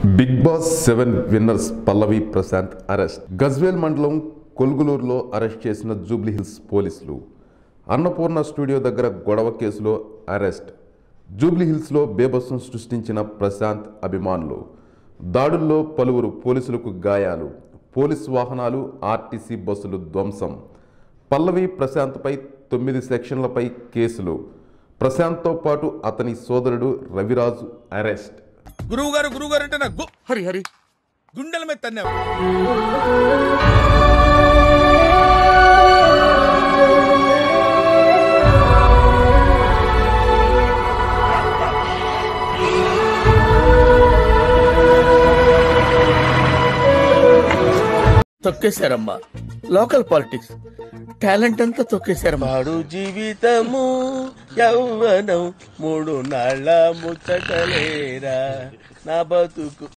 Big boss 7 winners పల్లవి Prashanth arrest. Gajwel మండలం కొల్గులూరులో arrest చేసిన జూబ్లీహిల్స్ పోలీసులు. అన్నపూర్ణ స్టూడియో దగ్గర గొడవ కేసులో అరెస్ట్. జూబ్లీహిల్స్లో బేభత్సం సృష్టించిన ప్రశాంత్ అభిమానులు. దాడుల్లో పలువురు పోలీసులకు గాయాలు. పోలీసు వాహనాలు, ఆర్టీసీ బస్సులు ధ్వంసం. పల్లవి ప్రశాంత్పై 9 సెక్షన్లపై కేసులు. ప్రశాంత్తో పాటు అతని సోదరుడు రవిరాజు అరెస్ట్. గురువుగారు అంటే నాకు హరి గుండెల మీద తన్నావు. తొక్కేశారమ్మా. లోకల్ పాలిటిక్స్ టాలెంట్ అంతా తొక్కేశారమ్మా. పాడు జీవితము యౌవనం 3 నాళ్ళ ముచ్చటలేరా నా బతుకు.